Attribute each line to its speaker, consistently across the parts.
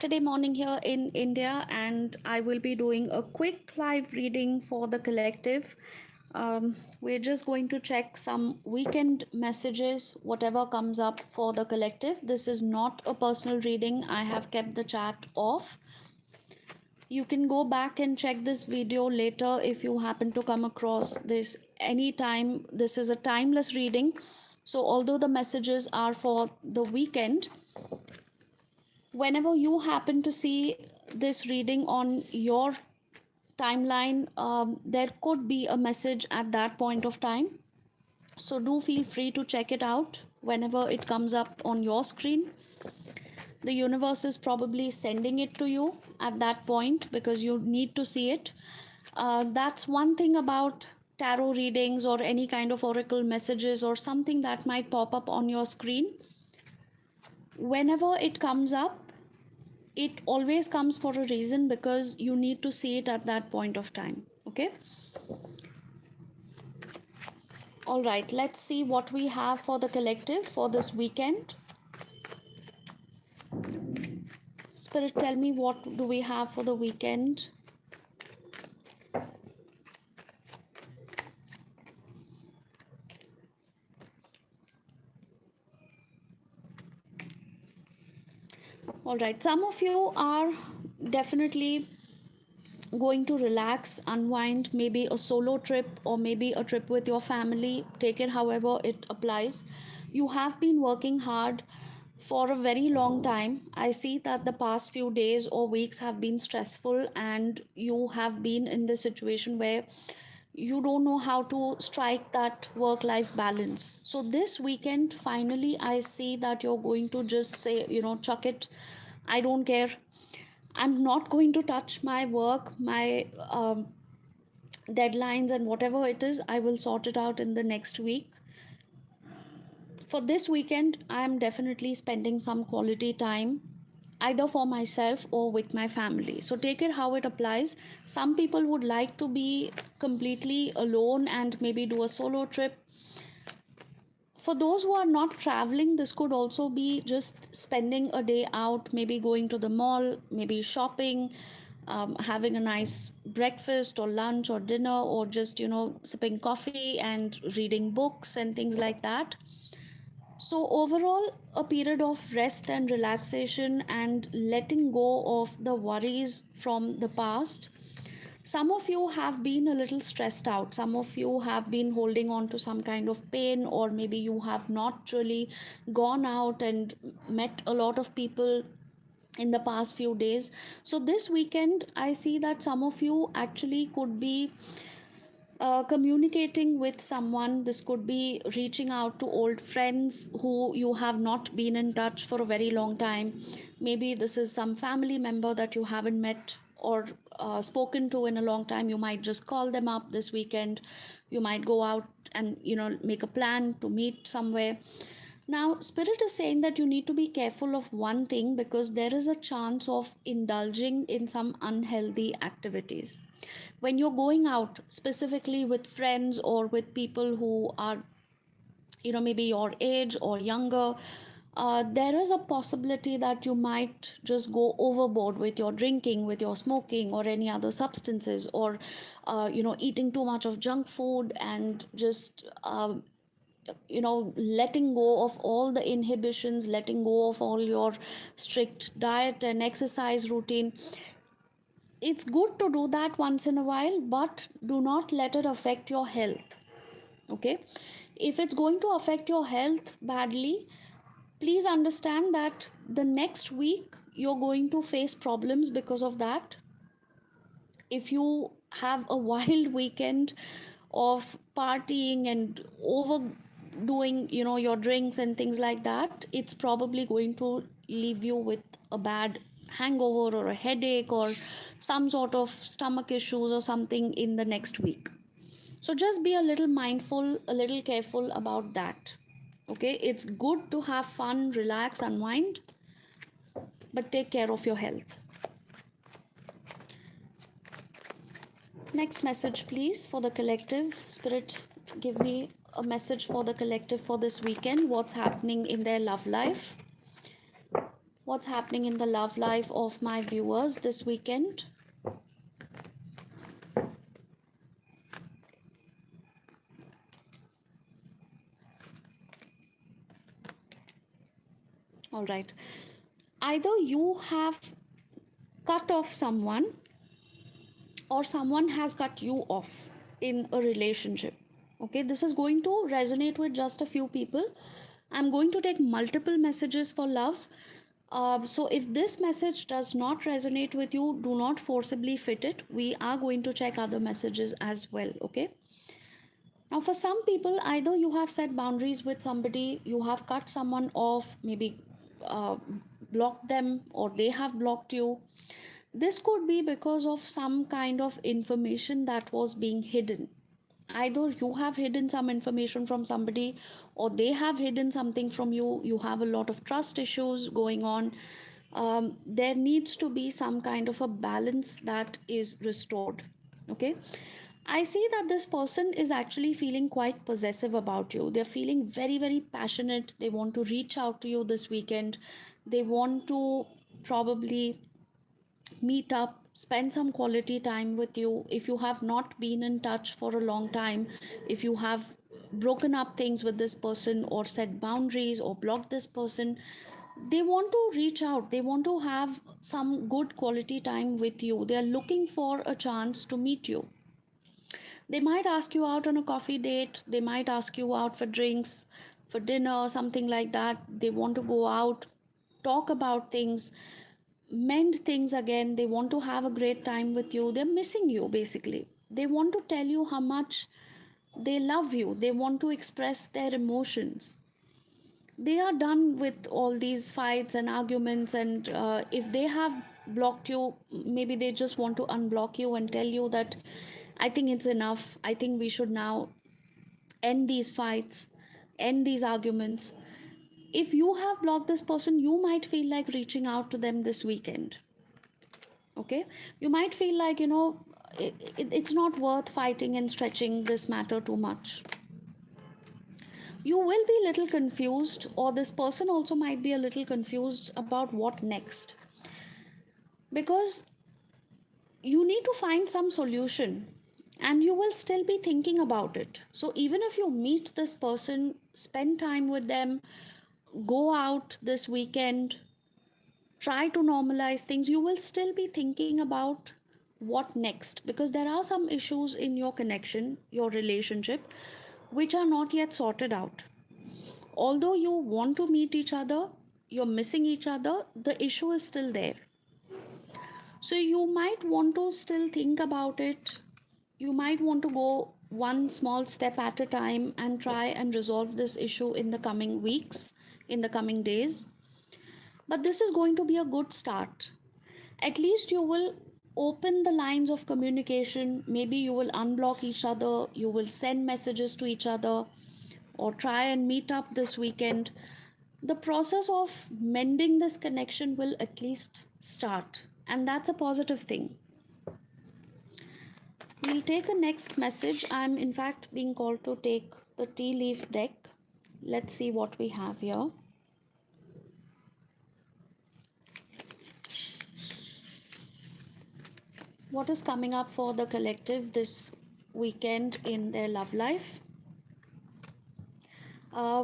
Speaker 1: Saturday morning here in India, and I will be doing a quick live reading for the collective. We're just going to check some weekend messages, whatever comes up for the collective. This is not a personal reading, I have kept the chat off. You can go back and check this video later if you happen to come across this anytime. This is a timeless reading. So, although the messages are for the weekend, whenever you happen to see this reading on your timeline, there could be a message at that point of time. So do feel free to check it out whenever it comes up on your screen. The universe is probably sending it to you at that point because you need to see it. That's one thing about tarot readings or any kind of oracle messages or something that might pop up on your screen. Whenever it comes up, it always comes for a reason because you need to see it at that point of time. Okay. All right, let's see what we have for the collective for this weekend. Spirit, tell me, what do we have for the weekend? All right, some of you are definitely going to relax, unwind, maybe a solo trip or maybe a trip with your family. Take it however it applies. You have been working hard for a very long time. I see that the past few days or weeks have been stressful, and you have been in this situation where you don't know how to strike that work life balance. So this weekend, finally, I see that you're going to just say, chuck it. I don't care. I'm not going to touch my work, my deadlines, and whatever it is, I will sort it out in the next week. For this weekend, I am definitely spending some quality time either for myself or with my family. So take it how it applies. Some people would like to be completely alone and maybe do a solo trip. For those who are not traveling, this could also be just spending a day out, maybe going to the mall, maybe shopping, having a nice breakfast or lunch or dinner, or just, sipping coffee and reading books and things like that. So, overall, a period of rest and relaxation and letting go of the worries from the past. Some of you have been a little stressed out. Some of you have been holding on to some kind of pain, or maybe you have not really gone out and met a lot of people in the past few days. So, this weekend, I see that some of you actually could be communicating with someone. This could be reaching out to old friends who you have not been in touch for a very long time. Maybe this is some family member that you haven't met or spoken to in a long time. You might just call them up this weekend. You might go out and make a plan to meet somewhere. Now, Spirit is saying that you need to be careful of one thing because there is a chance of indulging in some unhealthy activities. When you're going out, specifically with friends or with people who are, maybe your age or younger, there is a possibility that you might just go overboard with your drinking, with your smoking, or any other substances, or, eating too much of junk food and just letting go of all the inhibitions, letting go of all your strict diet and exercise routine. It's good to do that once in a while, but do not let it affect your health. Okay, if it's going to affect your health badly, please understand that the next week you're going to face problems because of that. If you have a wild weekend of partying and overdoing your drinks and things like that, it's probably going to leave you with a bad hangover or a headache or some sort of stomach issues or something in the next week. So just be a little mindful, a little careful about that. Okay, it's good to have fun, relax, unwind, but take care of your health. Next message, please, for the collective. Spirit, give me a message for the collective for this weekend. What's happening in their love life? what's happening in the love life of my viewers this weekend. All right. Either you have cut off someone or someone has cut you off in a relationship. Okay, this is going to resonate with just a few people. I'm going to take multiple messages for love. So if this message does not resonate with you, do not forcibly fit it. We are going to check other messages as well. Okay. Now, for some people, either you have set boundaries with somebody, you have cut someone off, maybe uh, blocked them, or they have blocked you. This could be because of some kind of information that was being hidden. Either you have hidden some information from somebody, or they have hidden something from you. You have a lot of trust issues going on. There needs to be some kind of a balance that is restored. Okay. I see that this person is actually feeling quite possessive about you. They're feeling very, very passionate. They want to reach out to you this weekend. They want to probably meet up, spend some quality time with you. If you have not been in touch for a long time, if you have broken up things with this person or set boundaries or blocked this person, they want to reach out. They want to have some good quality time with you. They are looking for a chance to meet you. They might ask you out on a coffee date, they might ask you out for drinks, for dinner, something like that. They want to go out, talk about things, mend things again. They want to have a great time with you. They're missing you basically. They want to tell you how much they love you. They want to express their emotions. They are done with all these fights and arguments, and if they have blocked you, maybe they just want to unblock you and tell you that I think it's enough. I think we should now end these fights, end these arguments. If you have blocked this person, you might feel like reaching out to them this weekend. Okay, you might feel like, it's not worth fighting and stretching this matter too much. You will be a little confused, or this person also might be a little confused about what next, because you need to find some solution and you will still be thinking about it. So even if you meet this person, spend time with them, go out this weekend, try to normalize things, you will still be thinking about what next, because there are some issues in your connection, your relationship, which are not yet sorted out. Although you want to meet each other, you're missing each other, the issue is still there. So you might want to still think about it. You might want to go one small step at a time and try and resolve this issue in the coming weeks, in the coming days. But this is going to be a good start. At least you will open the lines of communication. Maybe you will unblock each other, you will send messages to each other, or try and meet up this weekend. The process of mending this connection will at least start, and that's a positive thing. We'll take a next message. I'm in fact being called to take the tea leaf deck. Let's see what we have here. What is coming up for the collective this weekend in their love life?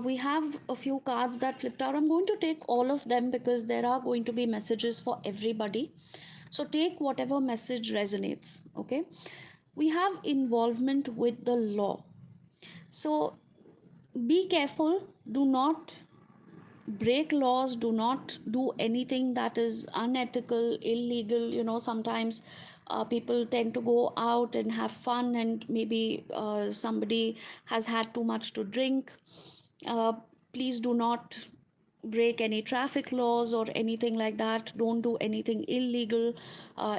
Speaker 1: We have a few cards that flipped out. I'm going to take all of them because there are going to be messages for everybody. So take whatever message resonates. Okay. We have involvement with the law. So be careful. Do not break laws. Do not do anything that is unethical, illegal. Sometimes people tend to go out and have fun, and maybe somebody has had too much to drink. uh, Please do not break any traffic laws or anything like that. Don't do anything illegal.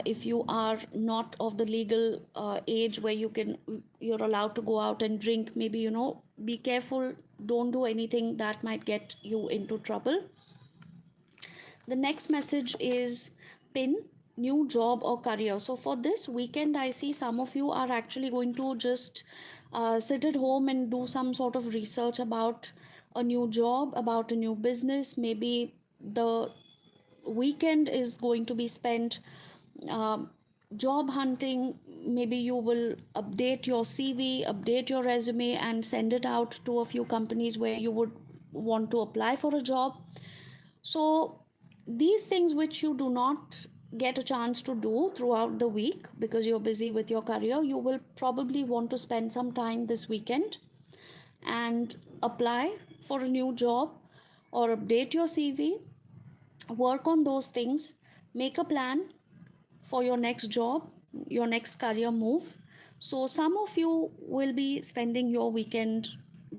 Speaker 1: If you are not of the legal age where you're allowed to go out and drink, maybe be careful. Don't do anything that might get you into trouble. The next message is pin, new job or career. So for this weekend, I see some of you are actually going to just sit at home and do some sort of research about a new job, about a new business. Maybe the weekend is going to be spent um, job hunting. Maybe you will update your CV, update your resume, and send it out to a few companies where you would want to apply for a job. So these things which you do not get a chance to do throughout the week because you're busy with your career, you will probably want to spend some time this weekend and apply for a new job or update your CV, work on those things, make a plan for your next job, your next career move. So some of you will be spending your weekend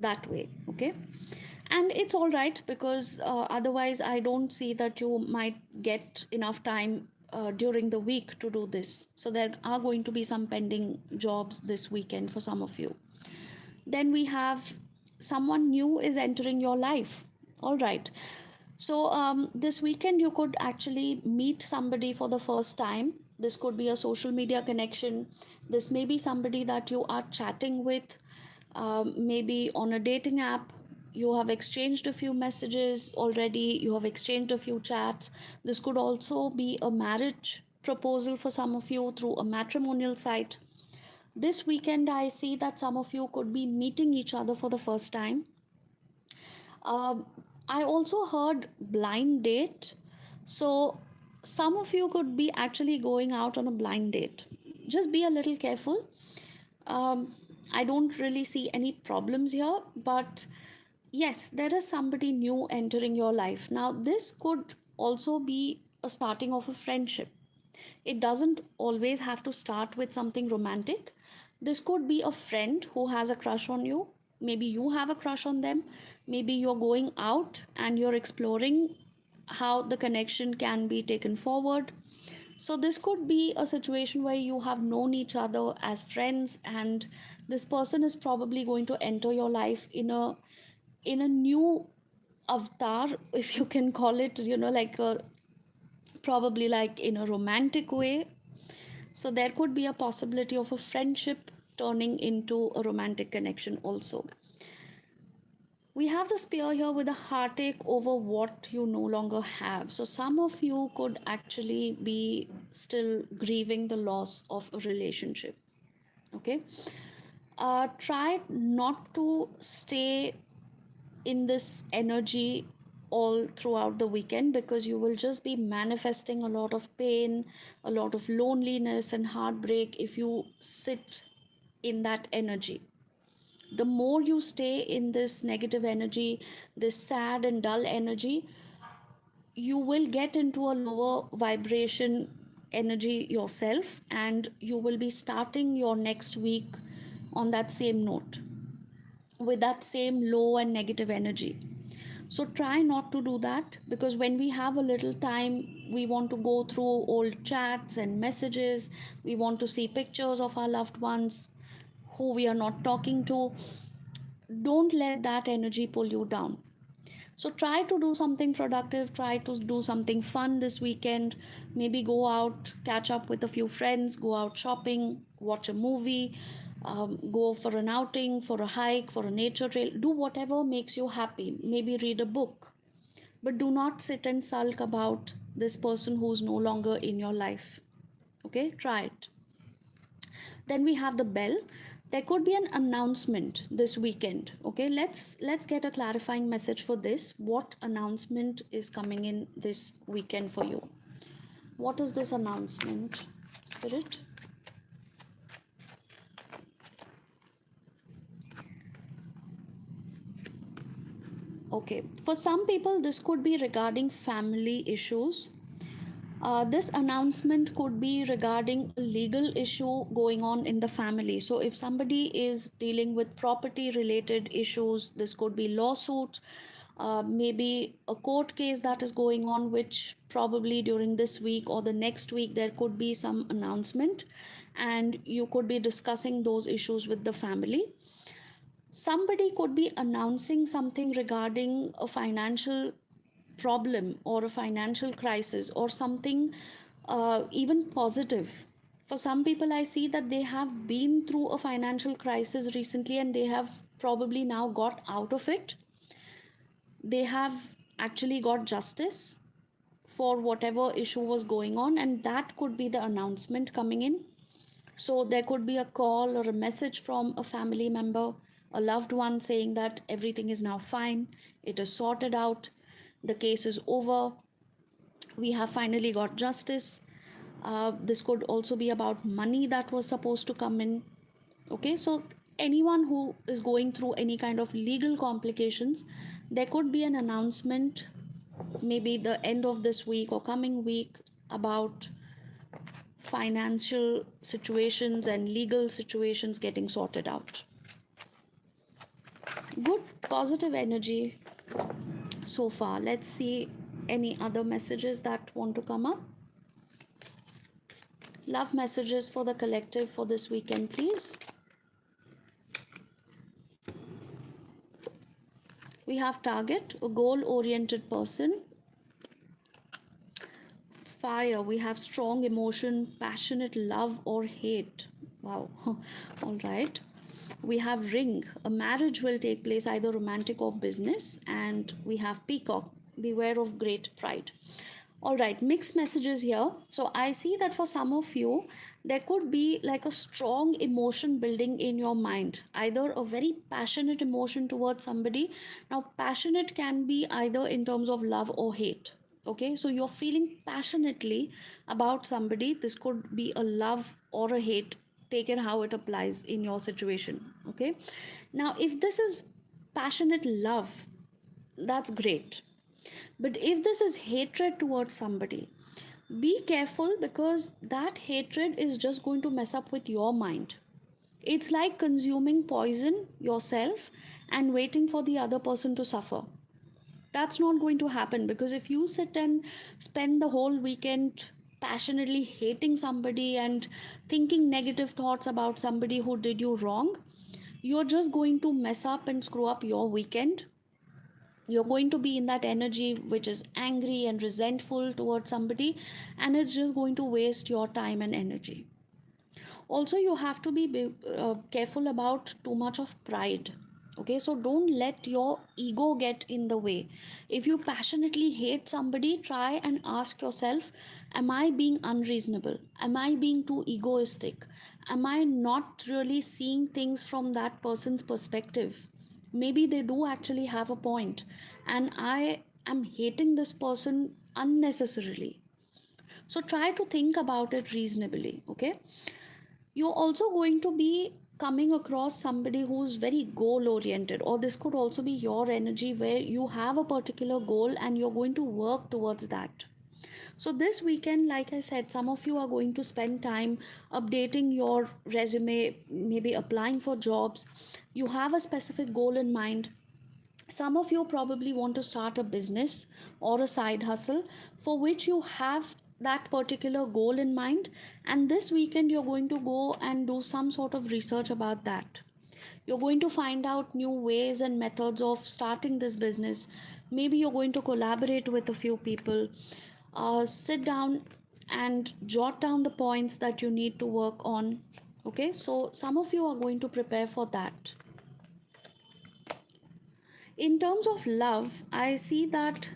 Speaker 1: that way, okay? And it's all right because otherwise I don't see that you might get enough time during the week to do this. So there are going to be some pending jobs this weekend for some of you. Then we have someone new is entering your life. All right. So this weekend you could actually meet somebody for the first time. This could be a social media connection. This may be somebody that you are chatting with, maybe on a dating app. You have exchanged a few messages already, you have exchanged a few chats. This could also be a marriage proposal for some of you through a matrimonial site. This weekend, I see that some of you could be meeting each other for the first time. Um, I also heard blind date. So, some of you could be actually going out on a blind date. Just be a little careful. Um, I don't really see any problems here, but yes, there is somebody new entering your life. Now, this could also be a starting of a friendship. It doesn't always have to start with something romantic. This could be a friend who has a crush on you. Maybe you have a crush on them. Maybe you're going out and you're exploring how the connection can be taken forward. So, this could be a situation where you have known each other as friends, and this person is probably going to enter your life in a new avatar, if you can call it, like a probably like in a romantic way. So there could be a possibility of a friendship turning into a romantic connection also. We have the spear here with a heartache over what you no longer have. So some of you could actually be still grieving the loss of a relationship. Okay. Try not to stay in this energy all throughout the weekend because you will just be manifesting a lot of pain, a lot of loneliness and heartbreak if you sit in that energy. The more you stay in this negative energy, this sad and dull energy, you will get into a lower vibration energy yourself, and you will be starting your next week on that same note with that same low and negative energy. So try not to do that because when we have a little time, we want to go through old chats and messages. We want to see pictures of our loved ones who we are not talking to. Don't let that energy pull you down. So try to do something productive, try to do something fun this weekend. Maybe go out, catch up with a few friends, go out shopping, watch a movie, go for an outing, for a hike, for a nature trail. Do whatever makes you happy. Maybe read a book. But do not sit and sulk about this person who's no longer in your life. Okay, try it. Then we have the bell. There could be an announcement this weekend. Okay, let's get a clarifying message for this. What announcement is coming in this weekend for you? What is this announcement, Spirit? Okay, for some people this could be regarding family issues. This announcement could be regarding a legal issue going on in the family. So, if somebody is dealing with property related issues, this could be lawsuits, maybe a court case that is going on, which probably during this week or the next week there could be some announcement, and you could be discussing those issues with the family. Somebody could be announcing something regarding a financial problem or a financial crisis or something even positive. For some people, I see that they have been through a financial crisis recently and they have probably now got out of it. They have actually got justice for whatever issue was going on, and that could be the announcement coming in. So there could be a call or a message from a family member, a loved one, saying that everything is now fine, it is sorted out, the case is over, we have finally got justice. This could also be about money that was supposed to come in. Okay, so anyone who is going through any kind of legal complications, there could be an announcement, maybe the end of this week or coming week, about financial situations and legal situations getting sorted out. Good positive energy so far. Let's see any other messages that want to come up. Love messages for the collective for this weekend, please. We have target, a goal oriented person. Fire, we have strong emotion, passionate love or hate. Wow. All right. We have ring, a marriage will take place, either romantic or business. And we have peacock, beware of great pride. All right, mixed messages here. So I see that for some of you, there could be like a strong emotion building in your mind, either a very passionate emotion towards somebody. Now, passionate can be either in terms of love or hate. Okay, so you're feeling passionately about somebody. This could be a love or a hate, take it how it applies in your situation. Okay, now if this is passionate love, that's great. But if this is hatred towards somebody, be careful, because that hatred is just going to mess up with your mind. It's like consuming poison yourself and waiting for the other person to suffer. That's not going to happen, because if you sit and spend the whole weekend passionately hating somebody and thinking negative thoughts about somebody who did you wrong, you're just going to mess up and screw up your weekend. You're going to be in that energy which is angry and resentful towards somebody, and it's just going to waste your time and energy. Also, you have to be careful about too much of pride. Okay, so don't let your ego get in the way. If you passionately hate somebody, try and ask yourself, am I being unreasonable? Am I being too egoistic? Am I not really seeing things from that person's perspective? Maybe they do actually have a point, and I am hating this person unnecessarily. So try to think about it reasonably. Okay, you're also going to be coming across somebody who's very goal oriented, or this could also be your energy where you have a particular goal and you're going to work towards that. So this weekend, like I said, some of you are going to spend time updating your resume, maybe applying for jobs. You have a specific goal in mind. Some of you probably want to start a business or a side hustle for which you have that particular goal in mind, and this weekend you're going to go and do some sort of research about that. You're going to find out new ways and methods of starting this business. Maybe you're going to collaborate with a few people. Sit down and jot down the points that you need to work on. Okay, so some of you are going to prepare for that. In terms of love, I see that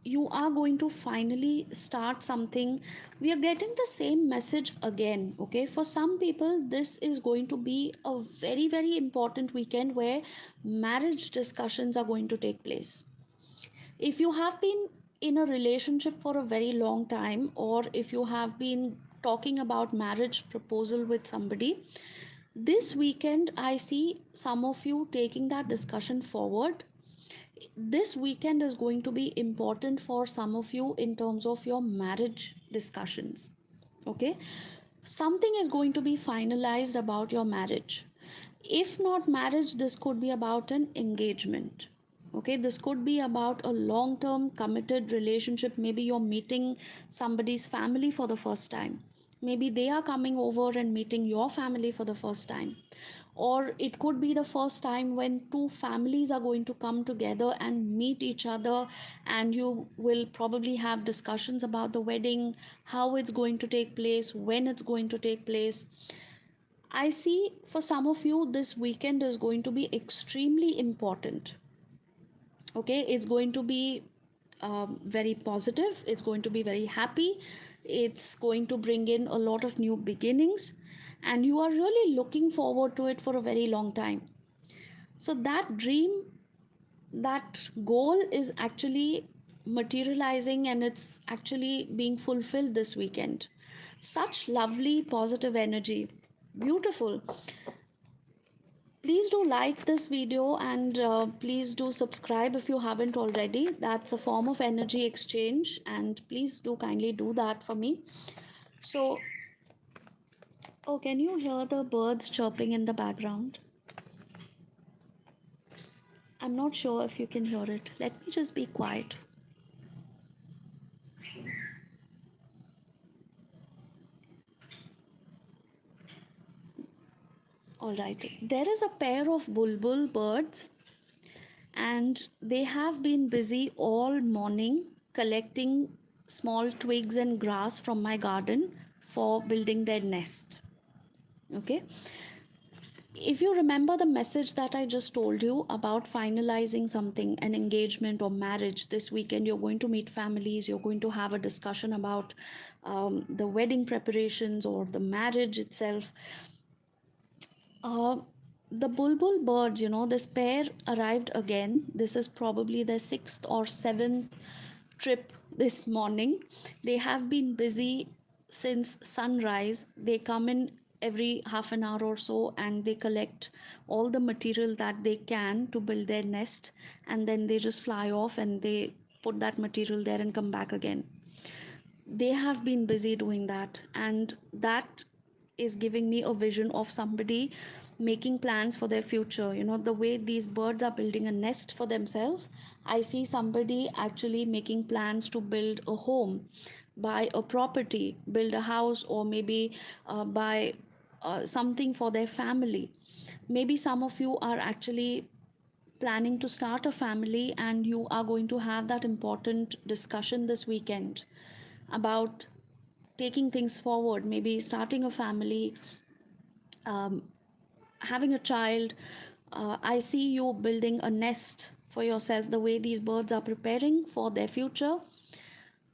Speaker 1: you are going to finally start something. We are getting the same message again. Okay, for some people, this is going to be a very, very important weekend where marriage discussions are going to take place. If you have been in a relationship for a very long time, or if you have been talking about marriage proposal with somebody, this weekend I see some of you taking that discussion forward. This weekend is going to be important for some of you in terms of your marriage discussions. Okay, something is going to be finalized about your marriage. If not marriage, this could be about an engagement. Okay, this could be about a long term committed relationship. Maybe you're meeting somebody's family for the first time. Maybe they are coming over and meeting your family for the first time. Or it could be the first time when two families are going to come together and meet each other, and you will probably have discussions about the wedding, how it's going to take place, when it's going to take place. I see for some of you, this weekend is going to be extremely important. Okay, it's going to be very positive, it's going to be very happy, it's going to bring in a lot of new beginnings, and you are really looking forward to it for a very long time. So that dream, that goal is actually materializing, and it's actually being fulfilled this weekend. Such lovely positive energy, beautiful. Please do like this video, and please do subscribe if you haven't already. That's a form of energy exchange, and please do kindly do that for me. So, oh, can you hear the birds chirping in the background? I'm not sure if you can hear it. Let me just be quiet. All right. There is a pair of bulbul birds, and they have been busy all morning collecting small twigs and grass from my garden for building their nest. Okay. If you remember the message that I just told you about finalizing something, an engagement or marriage, this weekend you're going to meet families, you're going to have a discussion about the wedding preparations or the marriage itself. Uh, the bulbul birds, this pair arrived again. This is probably their sixth or seventh trip this morning. They have been busy since sunrise. They come in every half an hour or so, and they collect all the material that they can to build their nest, and then they just fly off and they put that material there and come back again. They have been busy doing that, and that is giving me a vision of somebody making plans for their future. The way these birds are building a nest for themselves, I see somebody actually making plans to build a home, buy a property, build a house, or maybe buy something for their family. Maybe some of you are actually planning to start a family, and you are going to have that important discussion this weekend about taking things forward, maybe starting a family, um, having a child. I see you building a nest for yourself, the way these birds are preparing for their future.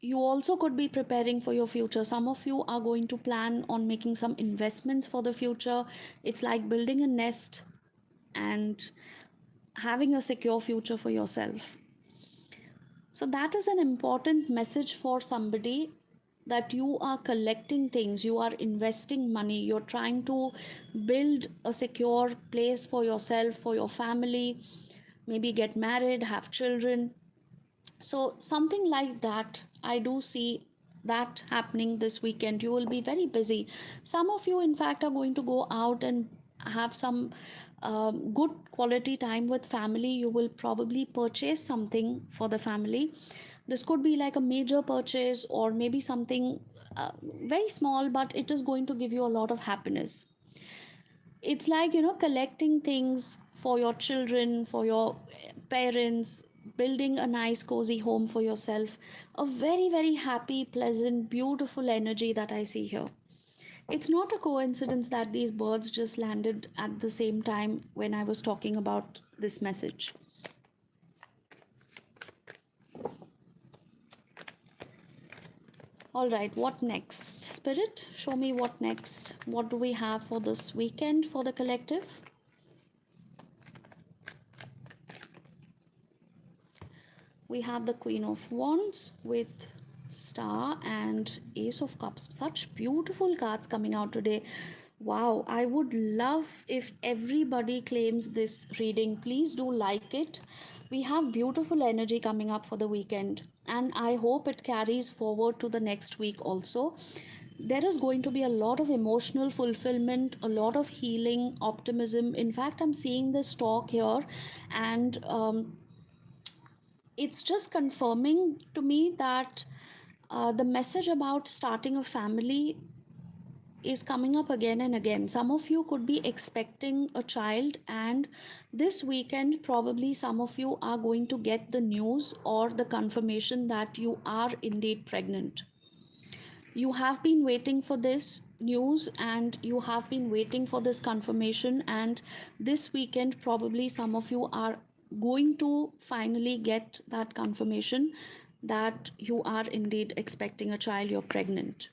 Speaker 1: You also could be preparing for your future. Some of you are going to plan on making some investments for the future. It's like building a nest and having a secure future for yourself. So, that is an important message for somebody, that you are collecting things, you are investing money, you're trying to build a secure place for yourself, for your family, maybe get married, have children. So, something like that, I do see that happening this weekend. You will be very busy. Some of you, in fact, are going to go out and have some good quality time with family. You will probably purchase something for the family. This could be like a major purchase, or maybe something very small, but it is going to give you a lot of happiness. It's like, collecting things for your children, for your parents, building a nice cozy home for yourself. A very, very happy, pleasant, beautiful energy that I see here. It's not a coincidence that these birds just landed at the same time when I was talking about this message. All right, what next? Spirit, show me what next. What do we have for this weekend for the collective? We have the Queen of Wands with Star and Ace of Cups. Such beautiful cards coming out today. Wow, I would love if everybody claims this reading. Please do like it. We have beautiful energy coming up for the weekend, and I hope it carries forward to the next week also. There is going to be a lot of emotional fulfillment, a lot of healing, optimism. In fact, I'm seeing this talk here, and it's just confirming to me that the message about starting a family is coming up again and again. Some of you could be expecting a child, and this weekend, probably some of you are going to get the news or the confirmation that you are indeed pregnant. You have been waiting for this news, and you have been waiting for this confirmation, and this weekend, probably some of you are going to finally get that confirmation that you are indeed expecting a child, you're pregnant.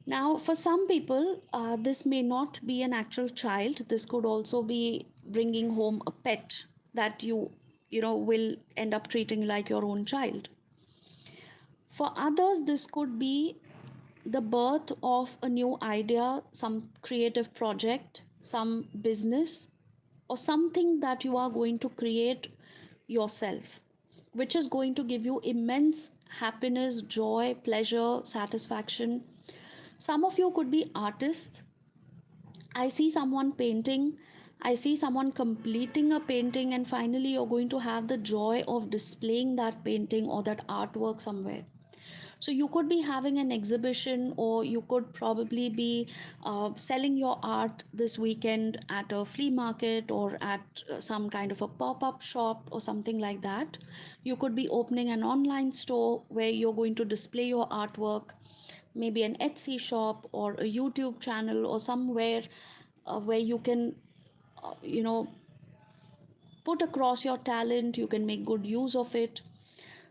Speaker 1: Now, for some people, this may not be an actual child. This could also be bringing home a pet that you will end up treating like your own child. For others, this could be the birth of a new idea, some creative project, some business, or something that you are going to create yourself, which is going to give you immense happiness, joy, pleasure, satisfaction. Some of you could be artists. I see someone painting. I see someone completing a painting, and finally, you're going to have the joy of displaying that painting or that artwork somewhere. So, you could be having an exhibition, or you could probably be selling your art this weekend at a flea market or at some kind of a pop up shop or something like that. You could be opening an online store where you're going to display your artwork, maybe an Etsy shop or a YouTube channel or somewhere where you can, uh, you know, put across your talent, you can make good use of it.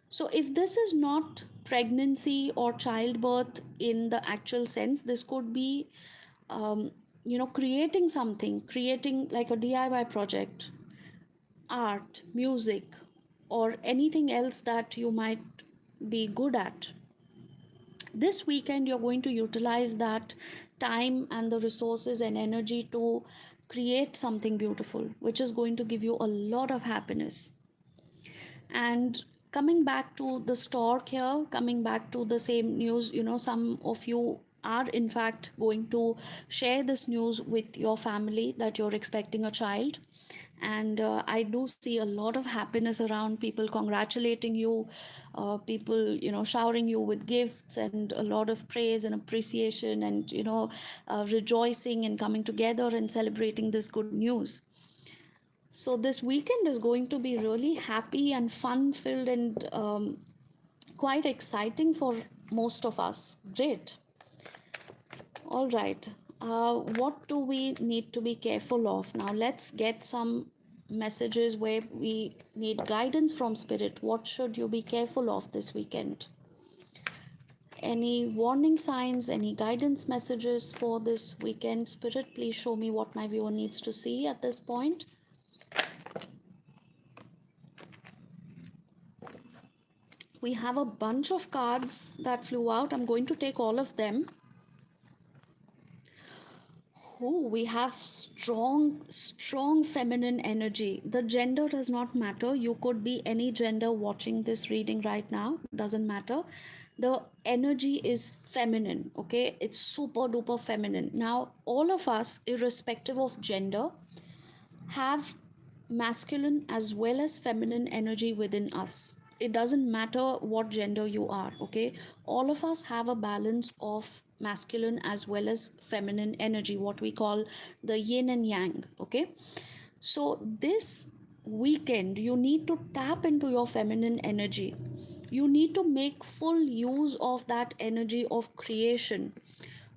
Speaker 1: So, if this is not pregnancy or childbirth in the actual sense, this could be, um, creating something, creating like a DIY project, art, music, or anything else that you might be good at. This weekend you're going to utilize that time and the resources and energy to create something beautiful, which is going to give you a lot of happiness. And coming back to the stork here, coming back to the same news, some of you are in fact going to share this news with your family that you're expecting a child. And I do see a lot of happiness around, people congratulating you, people showering you with gifts and a lot of praise and appreciation, and rejoicing and coming together and celebrating this good news. So this weekend is going to be really happy and fun filled, and quite exciting for most of us. Great. All right. What do we need to be careful of? Now, let's get some messages where we need guidance from Spirit. What should you be careful of this weekend? Any warning signs, any guidance messages for this weekend? Spirit, please show me what my viewer needs to see at this point. We have a bunch of cards that flew out. I'm going to take all of them. Oh, we have strong feminine energy. The gender does not matter. You could be any gender watching this reading right now, doesn't matter. The energy is feminine, okay? It's super duper feminine. Now, all of us, irrespective of gender, have masculine as well as feminine energy within us. It doesn't matter what gender you are, okay? All of us have a balance of masculine as well as feminine energy, what we call the yin and yang, okay? So, this weekend, you need to tap into your feminine energy. You need to make full use of that energy of creation,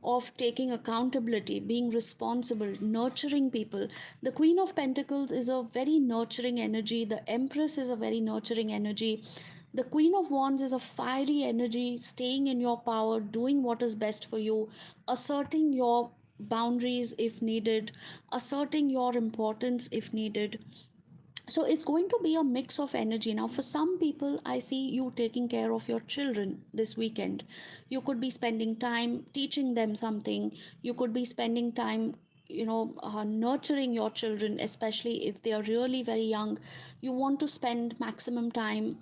Speaker 1: of taking accountability, being responsible, nurturing people. The Queen of Pentacles is a very nurturing energy. The Empress is a very nurturing energy. The Queen of Wands is a fiery energy, staying in your power, doing what is best for you, asserting your boundaries if needed, asserting your importance if needed. So it's going to be a mix of energy. Now, for some people, I see you taking care of your children this weekend. You could be spending time teaching them something. You could be spending time nurturing your children, especially if they are really very young. You want to spend maximum time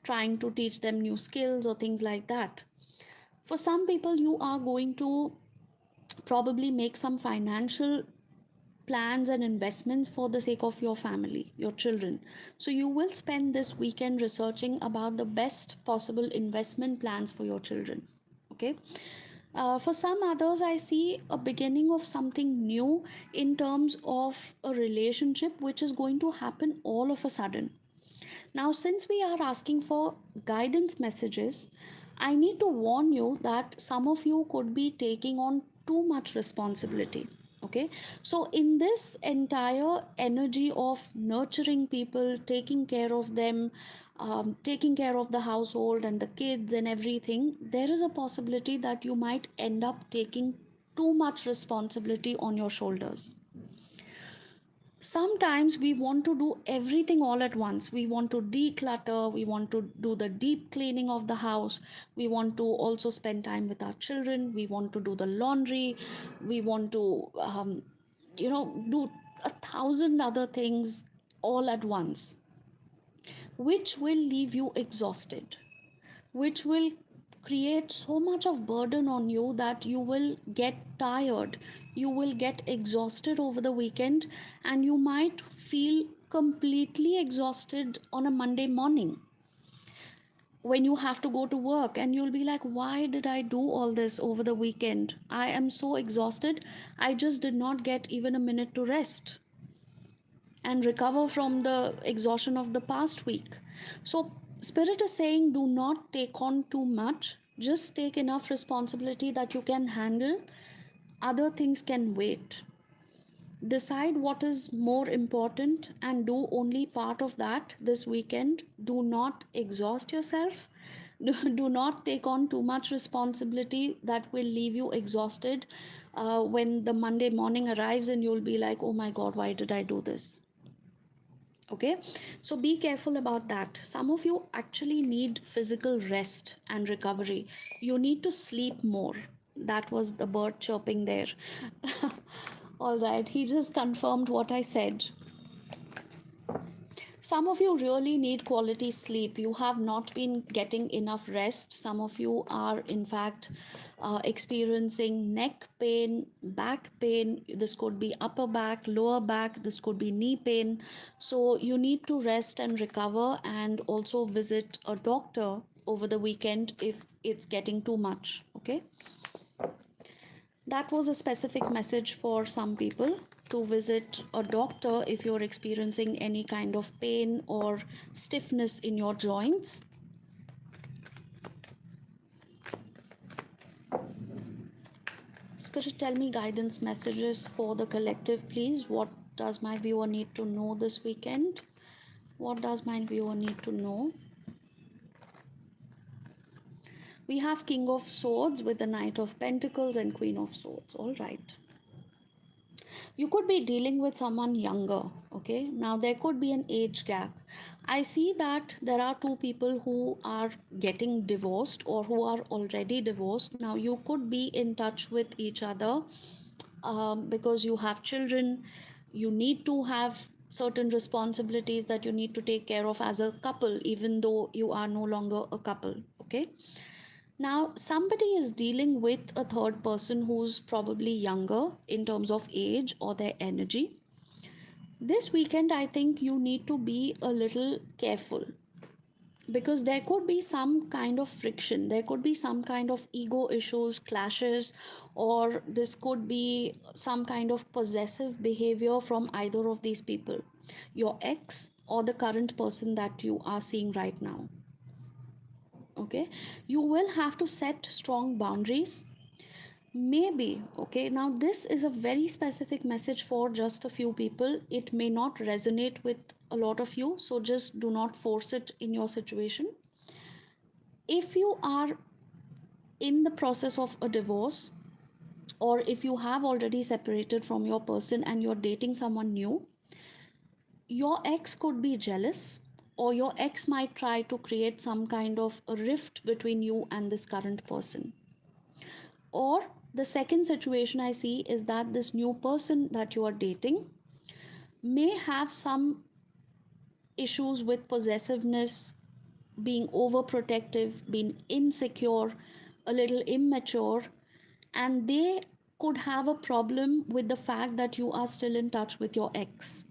Speaker 1: trying to teach them new skills or things like that. For some people, you are going to probably make some financial plans and investments for the sake of your family, your children. So you will spend this weekend researching about the best possible investment plans for your children. Okay. For some others, I see a beginning of something new in terms of a relationship which is going to happen all of a sudden. Now, since we are asking for guidance messages, I need to warn you that some of you could be taking on too much responsibility. Okay, so in this entire energy of nurturing people, taking care of them, taking care of the household and the kids and everything, there is a possibility that you might end up taking too much responsibility on your shoulders. Sometimes we want to do everything all at once. We want to declutter, we want to do the deep cleaning of the house, we want to also spend time with our children, we want to do the laundry, we want to do 1,000 other things all at once, which will leave you exhausted, which will create so much of burden on you that you will get tired, you will get exhausted over the weekend, and you might feel completely exhausted on a Monday morning when you have to go to work, and you'll be like, why did I do all this over the weekend? I am so exhausted. I just did not get even a minute to rest and recover from the exhaustion of the past week. So, Spirit is saying, do not take on too much, just take enough responsibility that you can handle. Other things can wait. Decide what is more important and do only part of that this weekend. Do not exhaust yourself. Do not take on too much responsibility that will leave you exhausted when the Monday morning arrives and you'll be like, oh my God, why did I do this? Okay, so be careful about that. Some of you actually need physical rest and recovery. You need to sleep more. That was the bird chirping there. All right, he just confirmed what I said. Some of you really need quality sleep. You have not been getting enough rest. Some of you are, in fact, experiencing neck pain, back pain. This could be upper back, lower back. This could be knee pain. So, you need to rest and recover, and also visit a doctor over the weekend if it's getting too much. Okay. That was a specific message for some people, to visit a doctor if you're experiencing any kind of pain or stiffness in your joints. Spirit, tell me guidance messages for the collective, please. What does my viewer need to know this weekend? What does my viewer need to know? We have King of Swords with the Knight of Pentacles and Queen of Swords. All right. You could be dealing with someone younger. Okay, now there could be an age gap. I see that there are two people who are getting divorced or who are already divorced. Now you could be in touch with each other because you have children. You need to have certain responsibilities that you need to take care of as a couple, even though you are no longer a couple. Okay, now, somebody is dealing with a third person who's probably younger in terms of age or their energy. This weekend, I think you need to be a little careful, because there could be some kind of friction, there could be some kind of ego issues, clashes, or this could be some kind of possessive behavior from either of these people, your ex or the current person that you are seeing right now. Okay, you will have to set strong boundaries, maybe. Okay, now this is a very specific message for just a few people. It may not resonate with a lot of you, so just do not force it in your situation. If you are in the process of a divorce, or if you have already separated from your person and you're dating someone new, your ex could be jealous, or your ex might try to create some kind of a rift between you and this current person. Or the second situation I see is that this new person that you are dating may have some issues with possessiveness, being overprotective, being insecure, a little immature, and they could have a problem with the fact that you are still in touch with your ex.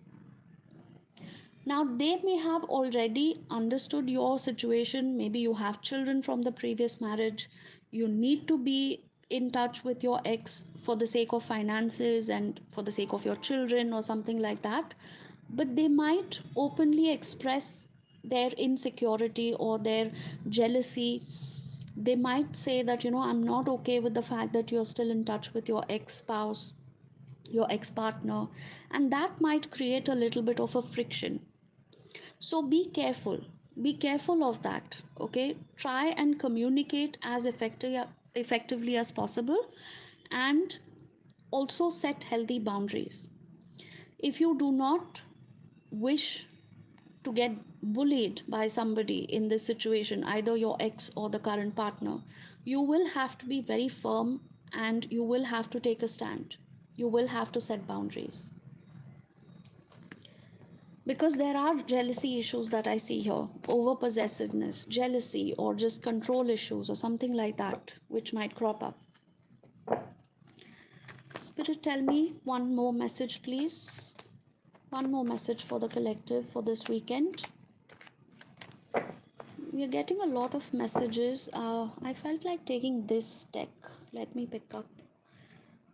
Speaker 1: Now, they may have already understood your situation. Maybe you have children from the previous marriage. You need to be in touch with your ex for the sake of finances and for the sake of your children or something like that. But they might openly express their insecurity or their jealousy. They might say that, I'm not okay with the fact that you're still in touch with your ex spouse, your ex partner, and that might create a little bit of a friction. So be careful. Be careful of that. Okay, try and communicate as effectively as possible, and also set healthy boundaries. If you do not wish to get bullied by somebody in this situation, either your ex or the current partner, you will have to be very firm, and you will have to take a stand. You will have to set boundaries, because there are jealousy issues that I see here, over possessiveness, jealousy, or just control issues, or something like that, which might crop up. Spirit, tell me one more message, please. One more message for the collective for this weekend. We are getting a lot of messages. I felt like taking this deck. Let me pick up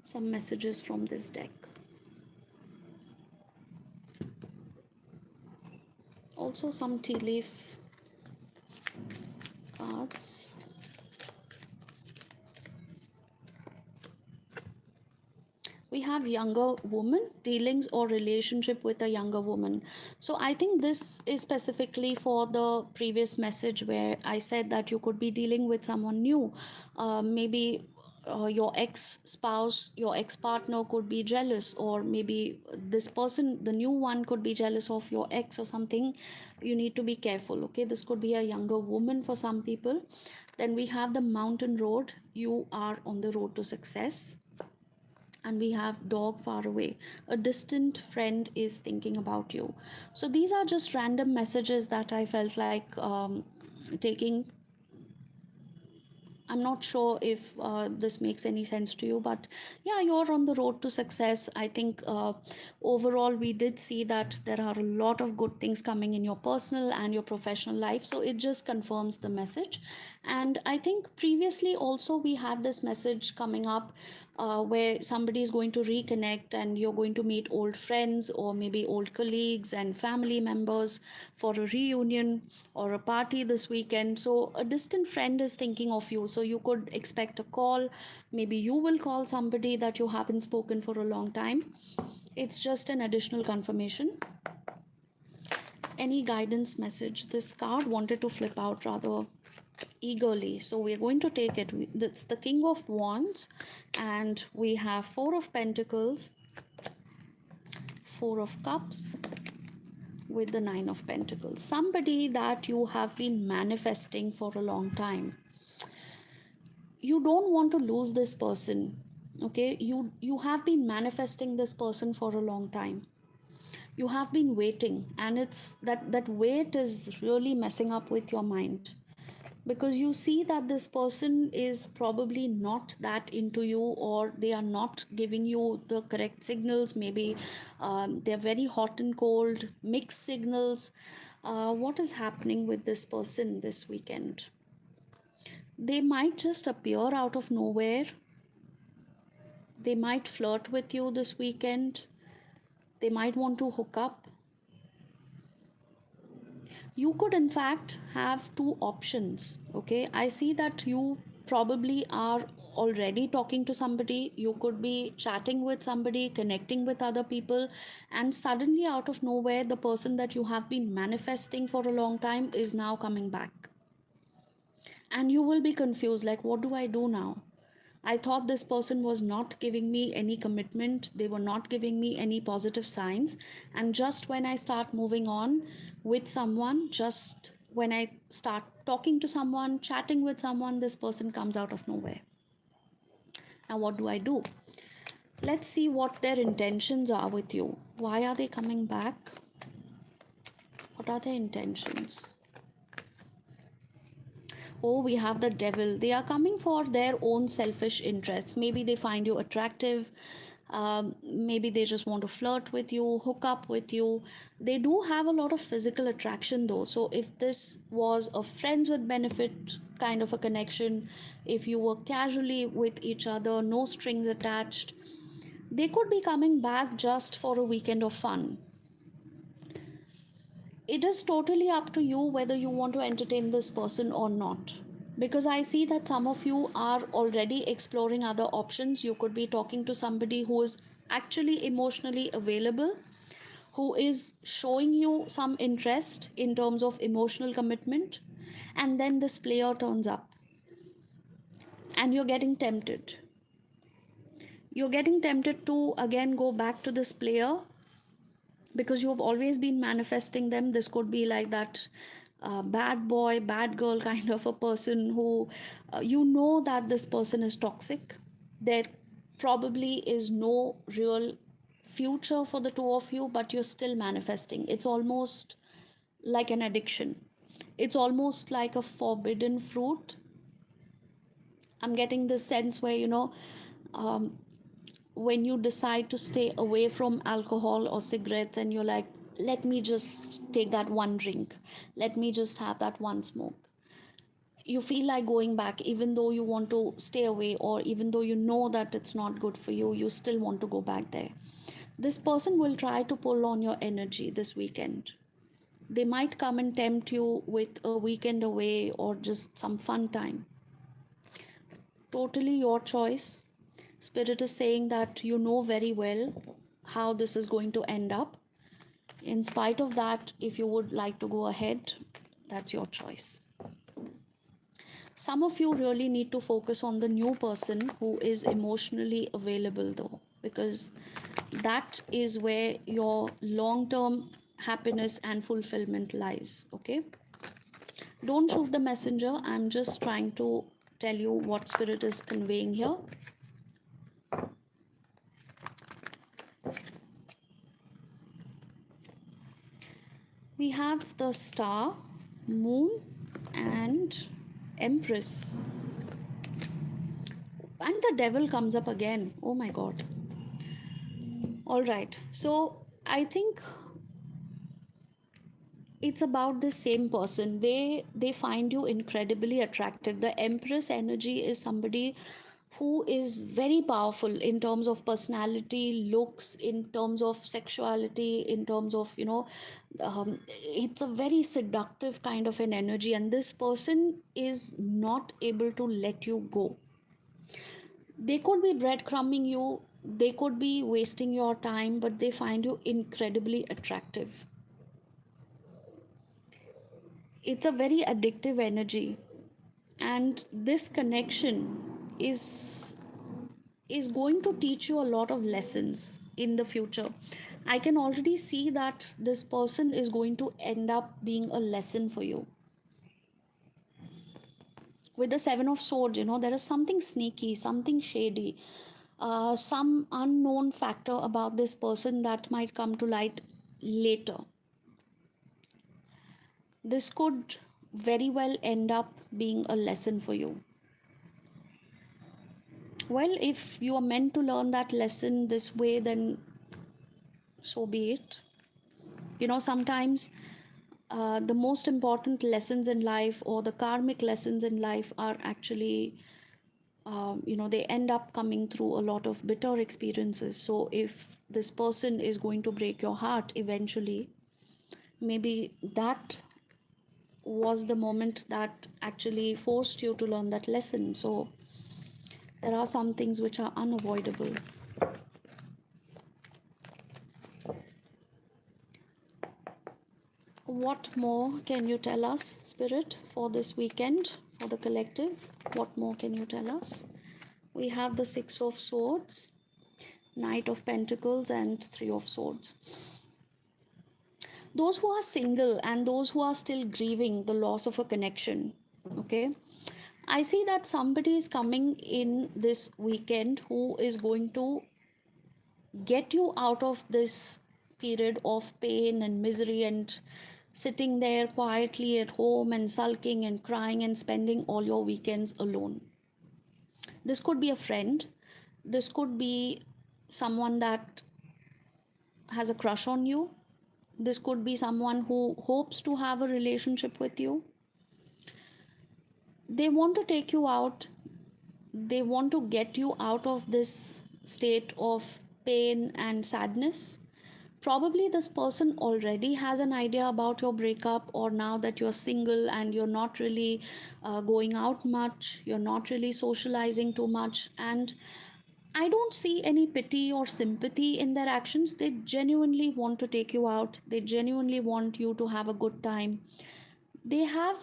Speaker 1: some messages from this deck. Also, some tea leaf cards. We have younger woman, dealings or relationship with a younger woman. So I think this is specifically for the previous message where I said that you could be dealing with someone new. Maybe your ex spouse, your ex partner could be jealous, or maybe this person, the new one, could be jealous of your ex or something. You need to be careful. Okay, this could be a younger woman for some people. Then we have the mountain road. You are on the road to success. And we have dog far away. A distant friend is thinking about you. So these are just random messages that I felt like taking. I'm not sure if this makes any sense to you, but yeah, you're on the road to success. I think overall, we did see that there are a lot of good things coming in your personal and your professional life. So it just confirms the message. And I think previously also we had this message coming up where somebody is going to reconnect, and you're going to meet old friends or maybe old colleagues and family members for a reunion or a party this weekend. So a distant friend is thinking of you. So you could expect a call. Maybe you will call somebody that you haven't spoken for a long time. It's just an additional confirmation. Any guidance message? This card wanted to flip out rather eagerly, so we're going to take it. That's the King of Wands, and we have Four of Pentacles, Four of Cups, with the Nine of Pentacles. Somebody that you have been manifesting for a long time. You don't want to lose this person. Okay, you have been manifesting this person for a long time. You have been waiting, and it's that wait is really messing up with your mind, because you see that this person is probably not that into you, or they are not giving you the correct signals. Maybe they're very hot and cold, mixed signals. What is happening with this person this weekend? They might just appear out of nowhere. They might flirt with you this weekend. They might want to hook up. You could in fact have two options. Okay, I see that you probably are already talking to somebody. You could be chatting with somebody, connecting with other people, and suddenly out of nowhere the person that you have been manifesting for a long time is now coming back, and you will be confused, like, what do I do now? I thought this person was not giving me any commitment. They were not giving me any positive signs. And just when I start moving on with someone, just when I start talking to someone, chatting with someone, this person comes out of nowhere. Now, what do I do? Let's see what their intentions are with you. Why are they coming back? What are their intentions? Oh, we have the Devil. They are coming for their own selfish interests. Maybe they find you attractive. Maybe they just want to flirt with you, hook up with you. They do have a lot of physical attraction though. So if this was a friends with benefit kind of a connection, if you were casually with each other, no strings attached, they could be coming back just for a weekend of fun. It is totally up to you whether you want to entertain this person or not, because I see that some of you are already exploring other options. You could be talking to somebody who is actually emotionally available, who is showing you some interest in terms of emotional commitment, and then this player turns up and you're getting tempted to again go back to this player because you've always been manifesting them. This could be like that bad boy, bad girl kind of a person who you know that this person is toxic. There probably is no real future for the two of you, but you're still manifesting. It's almost like an addiction, it's almost like a forbidden fruit. I'm getting this sense where, um, when you decide to stay away from alcohol or cigarettes and you're like, let me just take that one drink, let me just have that one smoke, you feel like going back even though you want to stay away, or even though you know that it's not good for you, you still want to go back there. This person will try to pull on your energy this weekend. They might come and tempt you with a weekend away or just some fun time. Totally your choice. Spirit is saying that you know very well how this is going to end up. In spite of that, if you would like to go ahead, that's your choice. Some of you really need to focus on the new person who is emotionally available, though, because that is where your long term happiness and fulfillment lies. Okay? Don't shoot the messenger. I'm just trying to tell you what Spirit is conveying here. We have the star, moon, and empress. And the devil comes up again. Oh my god. All right. So I think it's about the same person. They find you incredibly attractive. The empress energy is somebody who is very powerful in terms of personality, looks, in terms of sexuality, in terms of, it's a very seductive kind of an energy, and this person is not able to let you go. They could be breadcrumbing you, they could be wasting your time, but they find you incredibly attractive. It's a very addictive energy, and this connection is going to teach you a lot of lessons in the future. I can already see that this person is going to end up being a lesson for you. With the Seven of Swords, there is something sneaky, something shady, some unknown factor about this person that might come to light later. This could very well end up being a lesson for you. Well, if you are meant to learn that lesson this way, then so be it. Sometimes the most important lessons in life, or the karmic lessons in life, are actually, they end up coming through a lot of bitter experiences. So if this person is going to break your heart eventually, maybe that was the moment that actually forced you to learn that lesson. So there are some things which are unavoidable. What more can you tell us, Spirit, for this weekend, for the collective? What more can you tell us? We have the Six of Swords, Knight of Pentacles, and Three of Swords. Those who are single and those who are still grieving the loss of a connection, okay? I see that somebody is coming in this weekend who is going to get you out of this period of pain and misery and sitting there quietly at home and sulking and crying and spending all your weekends alone. This could be a friend. This could be someone that has a crush on you. This could be someone who hopes to have a relationship with you. They want to take you out. They want to get you out of this state of pain and sadness. Probably this person already has an idea about your breakup, or now that you're single and you're not really going out much, you're not really socializing too much, and I don't see any pity or sympathy in their actions. They genuinely want to take you out, they genuinely want you to have a good time. They have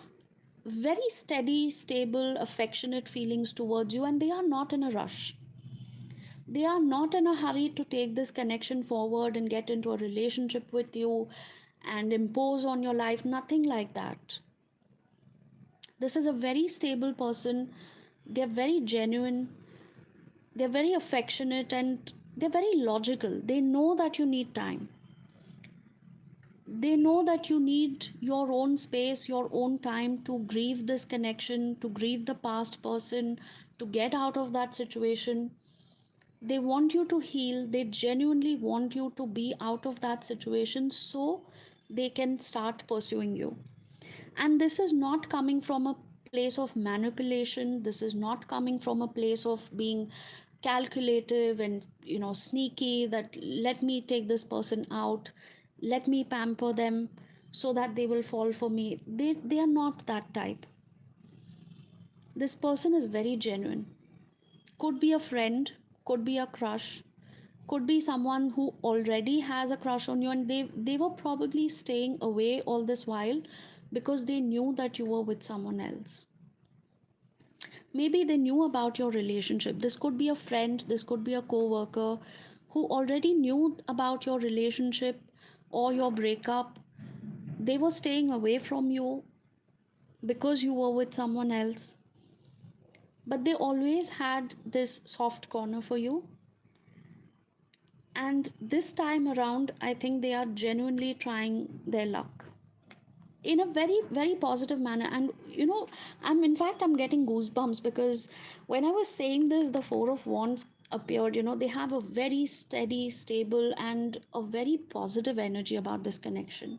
Speaker 1: very steady, stable, affectionate feelings towards you, and they are not in a rush. They are not in a hurry to take this connection forward and get into a relationship with you and impose on your life. Nothing like that. This is a very stable person. They're very genuine, they're very affectionate, and they're very logical. They know that you need time. They know that you need your own space, your own time to grieve this connection, to grieve the past person, to get out of that situation. They want you to heal. They genuinely want you to be out of that situation so they can start pursuing you. And this is not coming from a place of manipulation. This is not coming from a place of being calculative and, sneaky, that let me take this person out, let me pamper them so that they will fall for me. They are not that type. This person is very genuine. Could be a friend, could be a crush, could be someone who already has a crush on you, and they were probably staying away all this while because they knew that you were with someone else. Maybe they knew about your relationship. This could be a friend, this could be a co-worker who already knew about your relationship or your breakup. They were staying away from you because you were with someone else, but they always had this soft corner for you. And this time around, I think they are genuinely trying their luck in a very, very positive manner. And I'm getting goosebumps because when I was saying this, the Four of Wands appeared. They have a very steady, stable, and a very positive energy about this connection.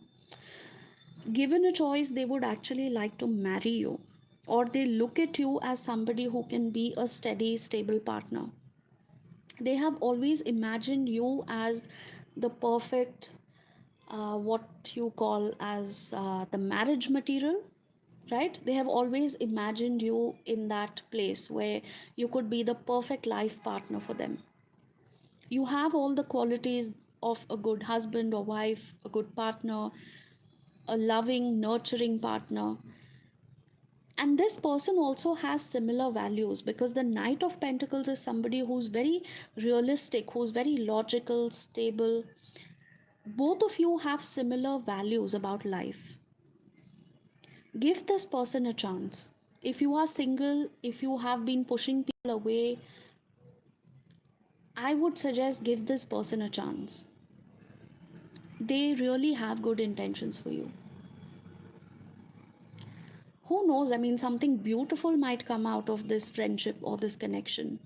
Speaker 1: Given a choice, they would actually like to marry you, or they look at you as somebody who can be a steady, stable partner. They have always imagined you as the perfect, what you call as the marriage material, right? They have always imagined you in that place where you could be the perfect life partner for them. You have all the qualities of a good husband or wife, a good partner, a loving, nurturing partner. And this person also has similar values, because the Knight of Pentacles is somebody who's very realistic, who's very logical, stable. Both of you have similar values about life. Give this person a chance. If you are single, if you have been pushing people away, I would suggest give this person a chance. They really have good intentions for you. Who knows? I mean, something beautiful might come out of this friendship or this connection.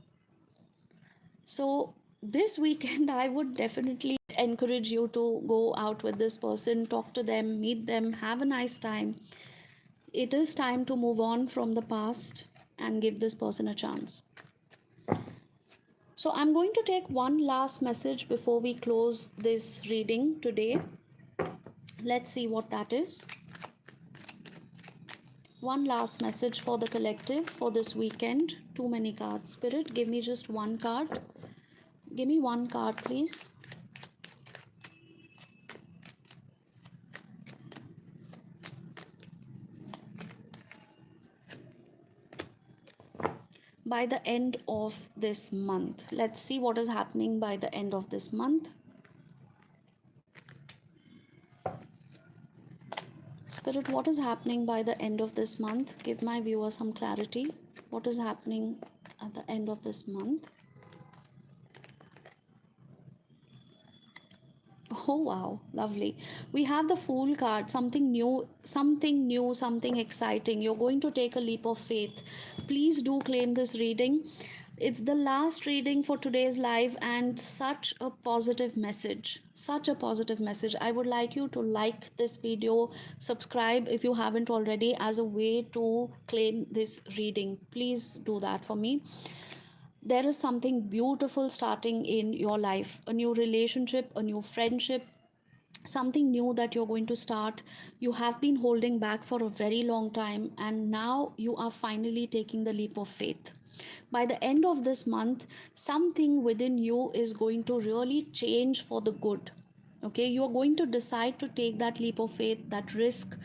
Speaker 1: So, this weekend, I would definitely encourage you to go out with this person, talk to them, meet them, have a nice time. It is time to move on from the past and give this person a chance. So, I'm going to take one last message before we close this reading today. Let's see what that is. One last message for the collective for this weekend. Too many cards. Spirit, give me just one card. Give me one card, please. By the end of this month. Let's see what is happening by the end of this month. Spirit, what is happening by the end of this month? Give my viewer some clarity. What is happening at the end of this month? Oh wow, lovely. We have the Fool card, something new, something new, something exciting. You're going to take a leap of faith. Please do claim this reading. It's the last reading for today's live, and such a positive message. Such a positive message. I would like you to like this video, subscribe if you haven't already, as a way to claim this reading. Please do that for me. There is something beautiful starting in your life, a new relationship, a new friendship, something new that you're going to start. You have been holding back for a very long time, and now you are finally taking the leap of faith. By the end of this month, something within you is going to really change for the good. Okay, you are going to decide to take that leap of faith, that risk,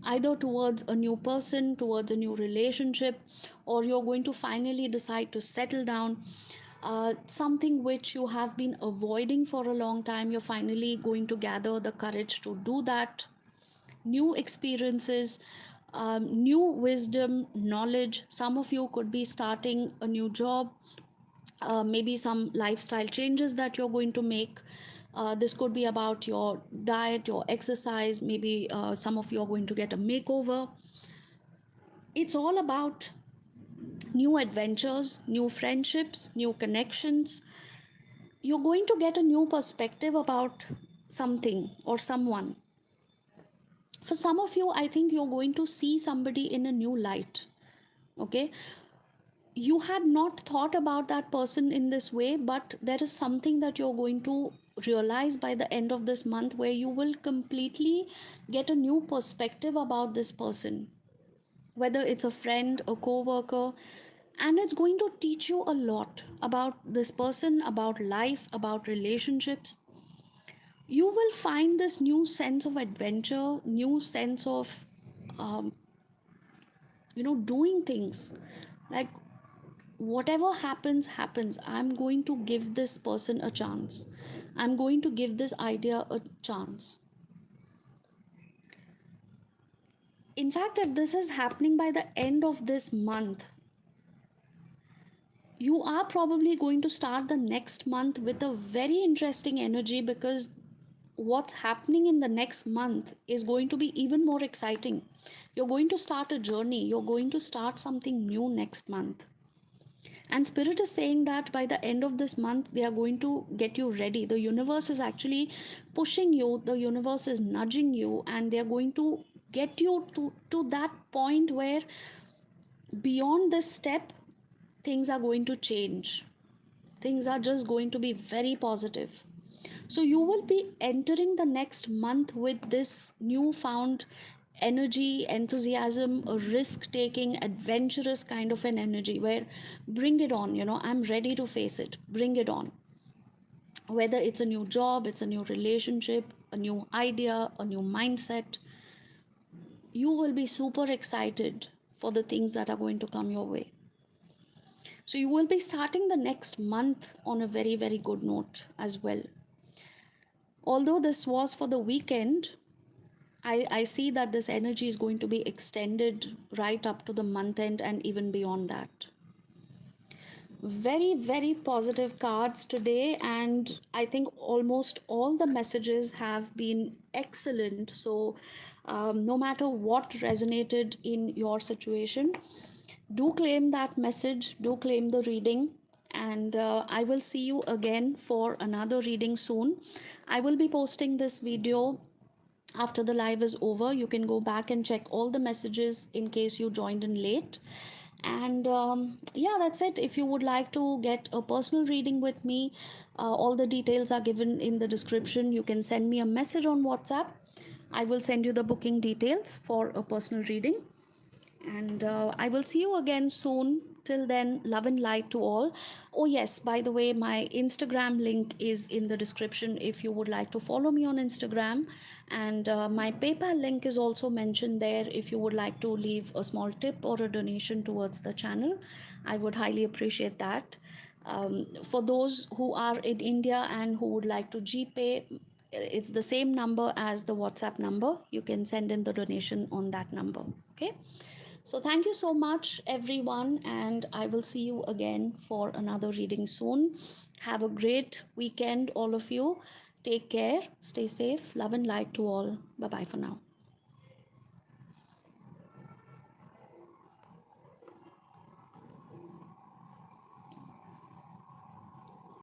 Speaker 1: either towards a new person, towards a new relationship, or you're going to finally decide to settle down. Something which you have been avoiding for a long time, you're finally going to gather the courage to do that. New experiences, new wisdom, knowledge. Some of you could be starting a new job, maybe some lifestyle changes that you're going to make. This could be about your diet, your exercise. Maybe some of you are going to get a makeover. It's all about new adventures, new friendships, new connections. You're going to get a new perspective about something or someone. For some of you, I think you're going to see somebody in a new light. Okay, you had not thought about that person in this way, but there is something that you're going to realize by the end of this month, where you will completely get a new perspective about this person, whether it's a friend, a co-worker, and it's going to teach you a lot about this person, about life, about relationships. You will find this new sense of adventure, new sense of um, doing things like, whatever happens, I'm going to give this person a chance, I'm going to give this idea a chance. In fact, if this is happening by the end of this month, you are probably going to start the next month with a very interesting energy, because what's happening in the next month is going to be even more exciting. You're going to start a journey, you're going to start something new next month. And Spirit is saying that by the end of this month, they are going to get you ready. The universe is actually pushing you, the universe is nudging you, and they are going to get you to that point where beyond this step, things are going to change. Things are just going to be very positive. So you will be entering the next month with this newfound energy, enthusiasm, a risk taking, adventurous kind of an energy where, bring it on, I'm ready to face it, bring it on. Whether it's a new job, it's a new relationship, a new idea, a new mindset, you will be super excited for the things that are going to come your way. So you will be starting the next month on a very, very good note as well. Although this was for the weekend, I see that this energy is going to be extended right up to the month end and even beyond that. Very, very positive cards today, and I think almost all the messages have been excellent. So, no matter what resonated in your situation, do claim that message, do claim the reading, and I will see you again for another reading soon. I will be posting this video after the live is over. You can go back and check all the messages in case you joined in late. And yeah, that's it. If you would like to get a personal reading with me, all the details are given in the description. You can send me a message on WhatsApp. I will send you the booking details for a personal reading. And I will see you again soon. Till then, love and light to all. Oh, yes, by the way, my Instagram link is in the description if you would like to follow me on Instagram. And my PayPal link is also mentioned there if you would like to leave a small tip or a donation towards the channel. I would highly appreciate that. For those who are in India and who would like to GPay, it's the same number as the WhatsApp number. You can send in the donation on that number. Okay. So thank you so much, everyone, and I will see you again for another reading soon. Have a great weekend, all of you. Take care, stay safe, love and light to all. Bye bye for now.